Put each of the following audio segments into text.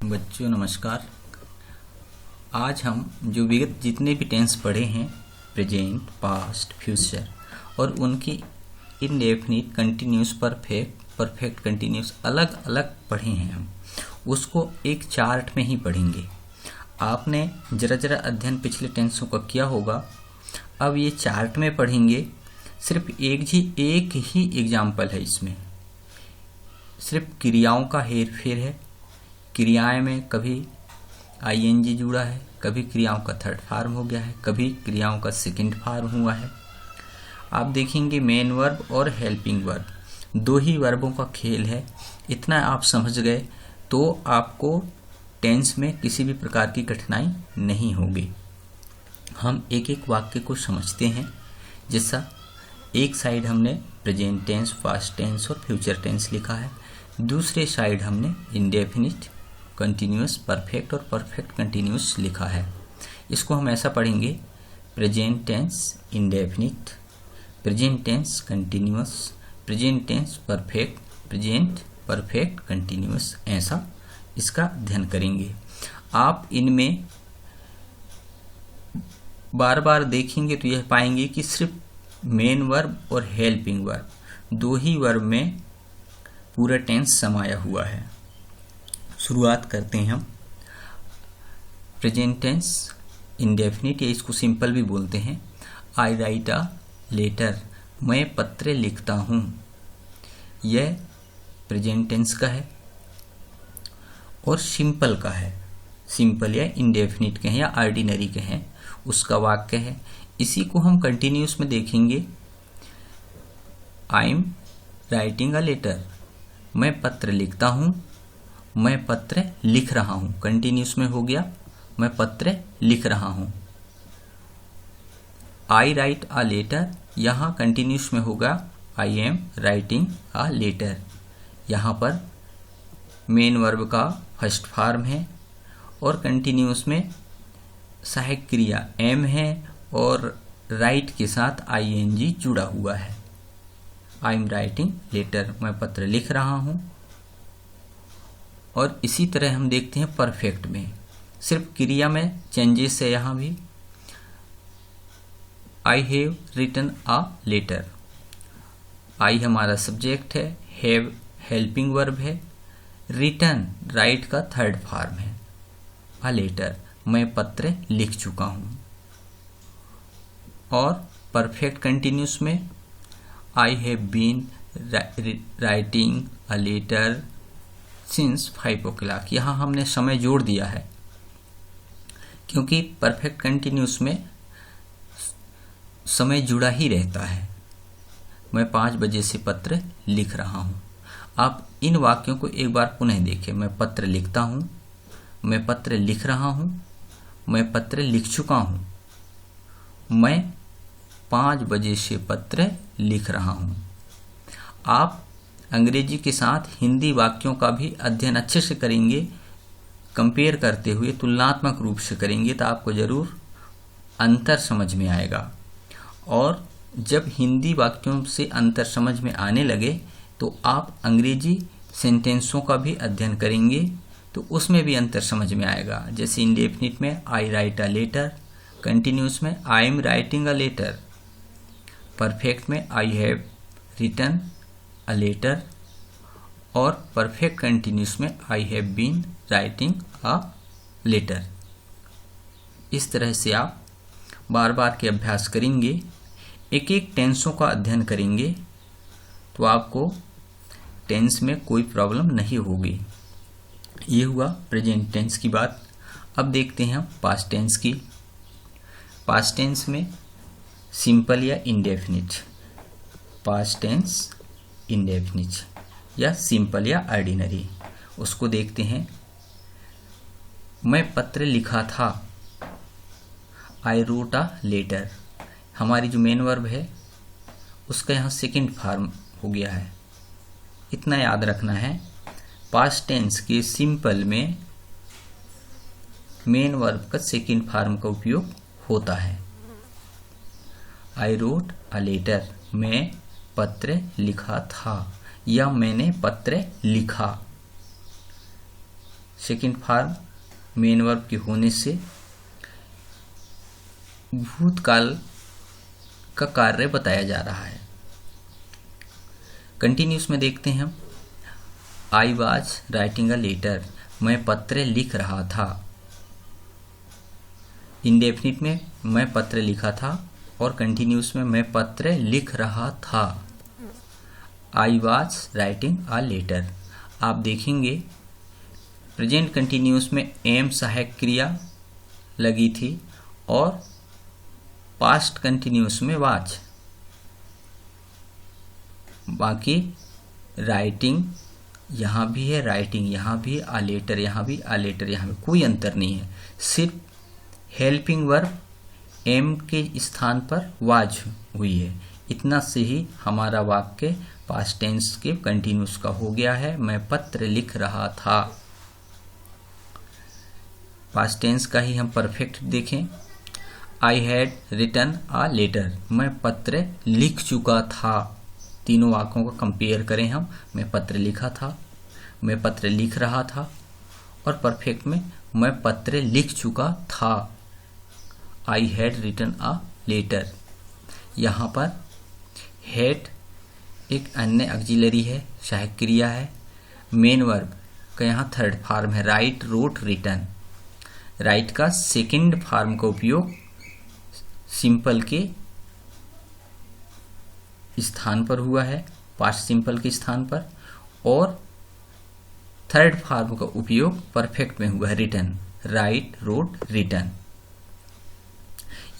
बच्चों नमस्कार। आज हम जो विगत जितने भी टेंस पढ़े हैं, प्रेजेंट, पास्ट, फ्यूचर, और उनकी indefinite, continuous, perfect, perfect continuous अलग अलग पढ़े हैं। हम उसको एक चार्ट में ही पढ़ेंगे। आपने जरा अध्ययन पिछले टेंसों का किया होगा। अब ये चार्ट में पढ़ेंगे। सिर्फ एक ही एग्जाम्पल है, इसमें सिर्फ क्रियाओं का हेर फेर है। क्रियाएं में कभी आईएनजी जुड़ा है, कभी क्रियाओं का थर्ड फॉर्म हो गया है, कभी क्रियाओं का सेकंड फॉर्म हुआ है। आप देखेंगे मेन वर्ब और हेल्पिंग वर्ब, दो ही वर्बों का खेल है। इतना आप समझ गए तो आपको टेंस में किसी भी प्रकार की कठिनाई नहीं होगी। हम एक एक वाक्य को समझते हैं। जैसा एक साइड हमने प्रेजेंट टेंस, पास्ट टेंस और फ्यूचर टेंस लिखा है, दूसरे साइड हमने इंडेफिनिट, कंटिन्यूअस, परफेक्ट और परफेक्ट कंटिन्यूअस लिखा है। इसको हम ऐसा पढ़ेंगे: present tense indefinite, present tense continuous, present tense perfect, present perfect continuous. ऐसा इसका अध्ययन करेंगे। आप इनमें बार बार देखेंगे तो यह पाएंगे कि सिर्फ मेन वर्ब और हेल्पिंग वर्ब, दो ही वर्ब में पूरा टेंस समाया हुआ है। शुरुआत करते हैं हम। प्रेजेंट टेंस इंडेफिनिट, या इसको सिंपल भी बोलते हैं। आई राइट अ लेटर, मैं पत्र लिखता हूँ। यह प्रेजेंट टेंस का है और सिंपल का है। सिंपल या इंडेफिनिट के हैं या ऑर्डिनरी के हैं, उसका वाक्य है। इसी को हम कंटिन्यूस में देखेंगे। I am writing a letter, मैं पत्र लिखता हूँ, मैं पत्र लिख रहा हूँ। कंटिन्यूस में हो गया, मैं पत्र लिख रहा हूँ। आई राइट अ लेटर, यहाँ कंटिन्यूस में होगा I am writing a letter. यहाँ पर मेन वर्ब का फर्स्ट फॉर्म है और कंटिन्यूस में सहायक क्रिया एम है और राइट के साथ आईएनजी जुड़ा हुआ है। आई एम राइटिंग लेटर, मैं पत्र लिख रहा हूँ। और इसी तरह हम देखते हैं परफेक्ट में, सिर्फ क्रिया में चेंजेस है। यहाँ भी I have written a letter, I हमारा सब्जेक्ट है, हैव हेल्पिंग वर्ब है, रिटन राइट का थर्ड फॉर्म है, अ लेटर मैं पत्र लिख चुका हूँ। और परफेक्ट कंटिन्यूस में I have been writing a letter since 5 o'clock, यहाँ हमने समय जोड़ दिया है क्योंकि परफेक्ट कंटिन्यूस में समय जुड़ा ही रहता है। मैं 5 बजे से पत्र लिख रहा हूँ। आप इन वाक्यों को एक बार पुनः देखें। मैं पत्र लिखता हूँ, मैं पत्र लिख रहा हूँ, मैं पत्र लिख चुका हूँ, मैं 5 बजे से पत्र लिख रहा हूँ। आप अंग्रेजी के साथ हिंदी वाक्यों का भी अध्ययन अच्छे से करेंगे, कंपेयर करते हुए तुलनात्मक रूप से करेंगे तो आपको जरूर अंतर समझ में आएगा। और जब हिंदी वाक्यों से अंतर समझ में आने लगे तो आप अंग्रेजी सेंटेंसों का भी अध्ययन करेंगे तो उसमें भी अंतर समझ में आएगा। जैसे इंडेफिनिट में I write a letter, continuous में I am writing a letter, perfect में I have written a letter, और परफेक्ट कंटिन्यूस में I have been writing a letter. इस तरह से आप बार बार के अभ्यास करेंगे, एक एक टेंसों का अध्ययन करेंगे तो आपको टेंस में कोई प्रॉब्लम नहीं होगी। ये हुआ प्रेजेंट टेंस की बात। अब देखते हैं हम पास्ट टेंस की। पास्ट टेंस में सिंपल या इंडेफिनिट, पास्ट टेंस इंडेफिनिट या सिंपल या ऑर्डिनरी, उसको देखते हैं। मैं पत्र लिखा था, आई रोट अ लेटर, हमारी जो मेन वर्ब है उसका यहाँ सेकंड फॉर्म हो गया है। इतना याद रखना है, पास्ट टेंस के सिंपल में मेन वर्ब का सेकंड फॉर्म का उपयोग होता है। आई रोट अ लेटर, मैं पत्र लिखा था या मैंने पत्र लिखा। सेकंड फॉर्म मेन वर्ब के होने से भूतकाल का कार्य बताया जा रहा है। कंटिन्यूस में देखते हैं हम, I was writing a letter, मैं पत्र लिख रहा था। इंडेफिनिट में मैं पत्र लिखा था और कंटिन्यूस में मैं पत्र लिख रहा था। I was writing a letter. आप देखेंगे प्रेजेंट कंटिन्यूस में एम सहायक क्रिया लगी थी और पास्ट कंटिन्यूस में वाज। बाकी राइटिंग यहाँ भी है, राइटिंग यहाँ भी, आ लेटर यहाँ भी, आ लेटर यहाँ भी, कोई अंतर नहीं है। सिर्फ हेल्पिंग वर्ब एम के स्थान पर वाज हुई है। इतना से ही हमारा वाक्य पास्ट टेंस के कंटिन्यूस का हो गया है। मैं पत्र लिख रहा था। पास्ट टेंस का ही हम परफेक्ट देखें, I had written a letter, मैं पत्र लिख चुका था। तीनों वाक्यों को कंपेयर करें हम, मैं पत्र लिखा था, मैं पत्र लिख रहा था और परफेक्ट में मैं पत्र लिख चुका था। I had written a letter. यहाँ पर हैड एक अन्य ऑक्सिलरी है, सहायक क्रिया है। मेन वर्ब का यहाँ थर्ड फॉर्म है, राइट, रोट, रिटन। राइट का सेकंड फॉर्म का उपयोग सिंपल के स्थान पर हुआ है, पास्ट सिंपल के स्थान पर, और थर्ड फॉर्म का उपयोग परफेक्ट में हुआ है, रिटन। Right, road, written.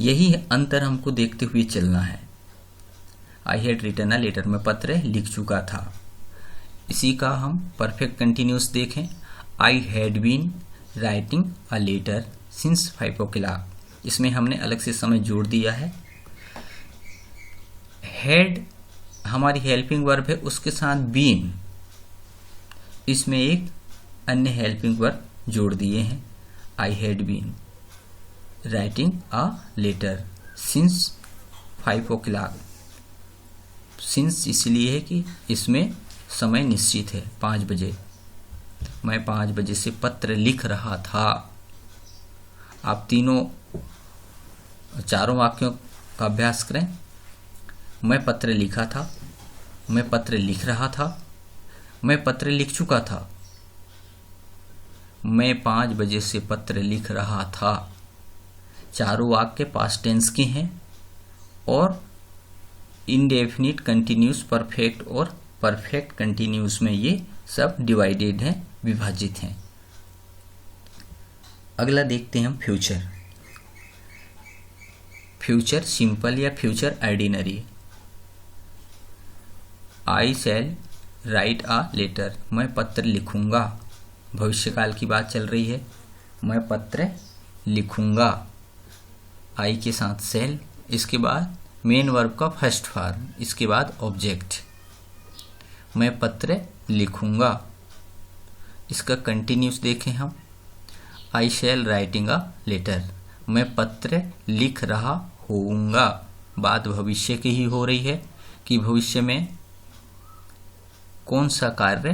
यही अंतर हमको देखते हुए चलना है। I had written a letter, मैं पत्र लिख चुका था। इसी का हम परफेक्ट कंटिन्यूस देखें, I had been writing a letter since 5 o'clock। इसमें हमने अलग से समय जोड़ दिया है। हैड हमारी हेल्पिंग वर्ब है, उसके साथ बीन, इसमें एक अन्य हेल्पिंग वर्ब जोड़ दिए हैं, I had been writing a letter since 5 o'clock। Since इसलिए है कि इसमें समय निश्चित है, 5 बजे। मैं 5 बजे से पत्र लिख रहा था। आप चारों वाक्यों का अभ्यास करें। मैं पत्र लिखा था, मैं पत्र लिख रहा था, मैं पत्र लिख चुका था, मैं 5 बजे से पत्र लिख रहा था। चारों वाक्य पास्ट टेंस के हैं और इंडेफिनिट, कंटिन्यूस, परफेक्ट और परफेक्ट कंटिन्यूस में ये सब डिवाइडेड हैं, विभाजित हैं। अगला देखते हैं हम फ्यूचर। फ्यूचर सिंपल या future ordinary. I shall write a letter, मैं पत्र लिखूंगा। भविष्यकाल की बात चल रही है, मैं पत्र लिखूंगा। आई के साथ शैल, इसके बाद मेन वर्ब का फर्स्ट फॉर्म, इसके बाद ऑब्जेक्ट। मैं पत्र लिखूंगा। इसका कंटिन्यूस देखें हम, आई शैल राइटिंग अ लेटर, मैं पत्र लिख रहा होऊंगा। बात भविष्य की ही हो रही है कि भविष्य में कौन सा कार्य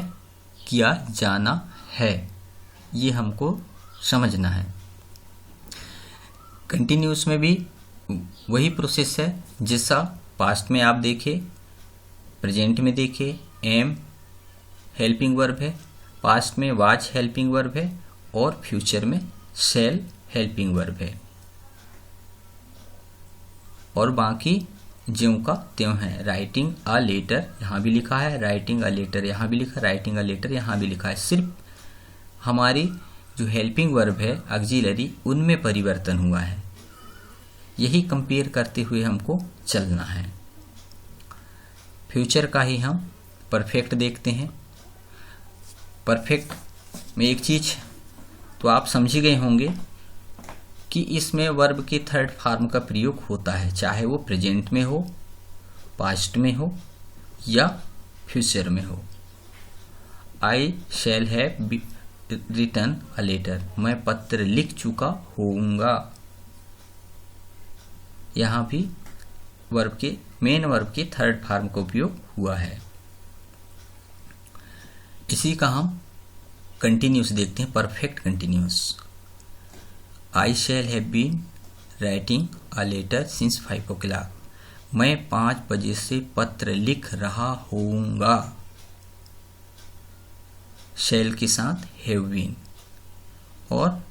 किया जाना है, ये हमको समझना है। कंटिन्यूस में भी वही प्रोसेस है जैसा पास्ट में आप देखे, प्रेजेंट में देखे एम हेल्पिंग वर्ब है, पास्ट में वाज हेल्पिंग वर्ब है और फ्यूचर में शैल हेल्पिंग वर्ब है। और बाकी ज्यों का त्यों है। राइटिंग अ लेटर यहाँ भी लिखा है, राइटिंग अ लेटर यहाँ भी लिखा है, राइटिंग अ लेटर यहाँ भी लिखा है। सिर्फ हमारी जो हेल्पिंग वर्ब है ऑक्सिलरी, उनमें परिवर्तन हुआ है। यही कंपेयर करते हुए हमको चलना है। फ्यूचर का ही हम परफेक्ट देखते हैं। परफेक्ट में एक चीज तो आप समझ गए होंगे कि इसमें वर्ब के थर्ड फॉर्म का प्रयोग होता है, चाहे वो प्रेजेंट में हो, पास्ट में हो या फ्यूचर में हो। I shall have written a letter, मैं पत्र लिख चुका होऊंगा। यहाँ भी वर्ब के मेन वर्ब के थर्ड फॉर्म का उपयोग हुआ है। इसी का हम कंटिन्यूस देखते हैं, perfect continuous. I shall have been writing a letter since 5 o'clock। मैं 5 बजे से पत्र लिख रहा होऊंगा। शैल के साथ हैव बीन और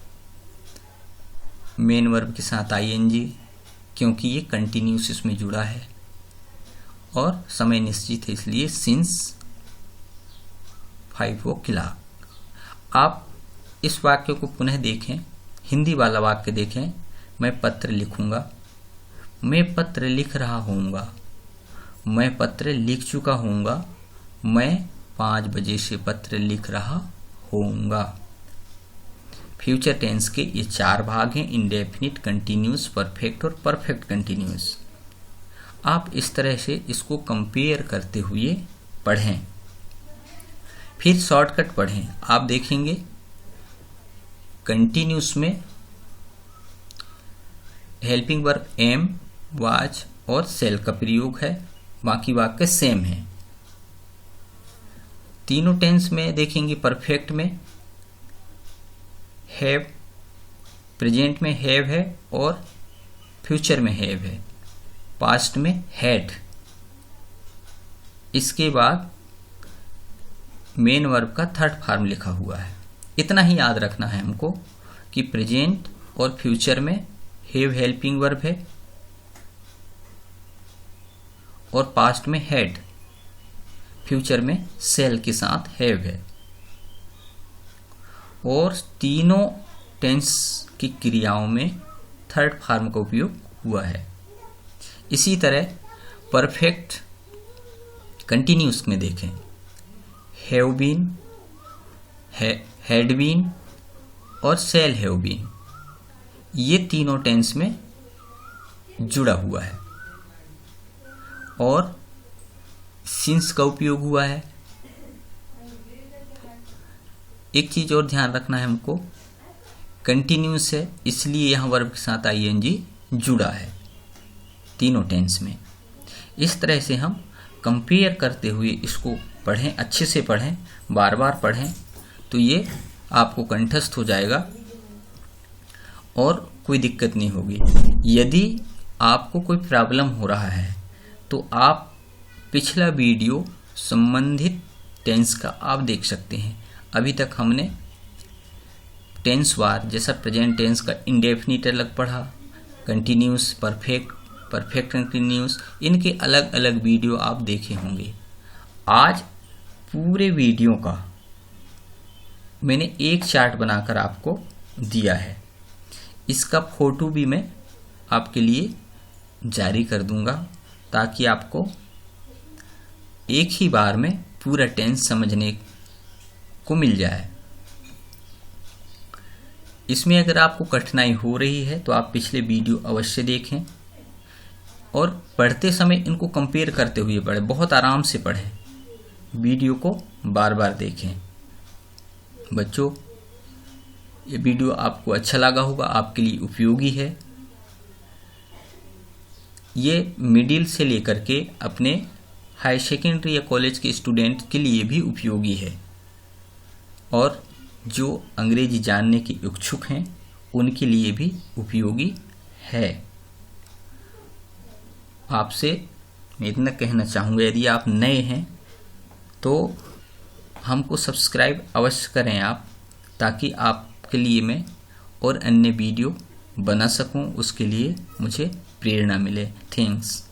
मेन वर्ब के साथ आईएनजी, क्योंकि ये कंटिन्यूस इसमें जुड़ा है और समय निश्चित है, इसलिए सिंस 5 o'clock। आप इस वाक्य को पुनः देखें, हिंदी वाला वाक्य देखें। मैं पत्र लिखूंगा, मैं पत्र लिख रहा होऊंगा, मैं पत्र लिख चुका होऊंगा, मैं 5 बजे से पत्र लिख रहा होऊंगा। फ्यूचर टेंस के ये 4 भाग हैं, इंडेफिनिट, कंटिन्यूस, परफेक्ट और परफेक्ट कंटिन्यूस। आप इस तरह से इसको कंपेयर करते हुए पढ़ें, फिर शॉर्टकट पढ़ें। आप देखेंगे कंटिन्यूस में हेल्पिंग वर्ब एम, वाज और सेल का प्रयोग है, बाकी वाक्य सेम है। तीनों टेंस में देखेंगे, परफेक्ट में हैव, प्रेजेंट में हैव है और फ्यूचर में हैव है, पास्ट में हैड। इसके बाद मेन वर्ब का थर्ड फॉर्म लिखा हुआ है। इतना ही याद रखना है हमको कि प्रेजेंट और फ्यूचर में हैव हेल्पिंग वर्ब है और पास्ट में हैड, फ्यूचर में सेल के साथ हैव है। और तीनों टेंस की क्रियाओं में थर्ड फॉर्म का उपयोग हुआ है। इसी तरह परफेक्ट कंटिन्यूस में देखें, हैव बीन, हैड बीन और शैल हैव बीन, ये तीनों टेंस में जुड़ा हुआ है और सिंस का उपयोग हुआ है। एक चीज और ध्यान रखना है हमको, कंटिन्यूस है इसलिए यहां वर्ब के साथ आईएनजी जुड़ा है तीनों टेंस में। इस तरह से हम कंपेयर करते हुए इसको पढ़ें, अच्छे से पढ़ें, बार बार पढ़ें, तो ये आपको कंठस्थ हो जाएगा और कोई दिक्कत नहीं होगी। यदि आपको कोई प्रॉब्लम हो रहा है तो आप पिछला वीडियो संबंधित टेंस का आप देख सकते हैं। अभी तक हमने टेंस वार, जैसा प्रेजेंट टेंस का इंडेफिनिट अलग पढ़ा, कंटिन्यूस, परफेक्ट, परफेक्ट कंटिन्यूस, इनके अलग अलग वीडियो आप देखे होंगे। आज पूरे वीडियो का मैंने एक चार्ट बनाकर आपको दिया है, इसका फोटो भी मैं आपके लिए जारी कर दूंगा ताकि आपको एक ही बार में पूरा टेंस समझने को मिल जाए। इसमें अगर आपको कठिनाई हो रही है तो आप पिछले वीडियो अवश्य देखें और पढ़ते समय इनको कंपेयर करते हुए पढ़ें, बहुत आराम से पढ़ें, वीडियो को बार बार देखें। बच्चों, ये वीडियो आपको अच्छा लगा होगा, आपके लिए उपयोगी है। ये मिडिल से लेकर के अपने हाई सेकेंडरी या कॉलेज के स्टूडेंट के लिए भी उपयोगी है और जो अंग्रेजी जानने के इच्छुक हैं उनके लिए भी उपयोगी है। आपसे मैं इतना कहना चाहूँगा, यदि आप नए हैं तो हमको सब्सक्राइब अवश्य करें आप, ताकि आपके लिए मैं और अन्य वीडियो बना सकूं, उसके लिए मुझे प्रेरणा मिले। थैंक्स।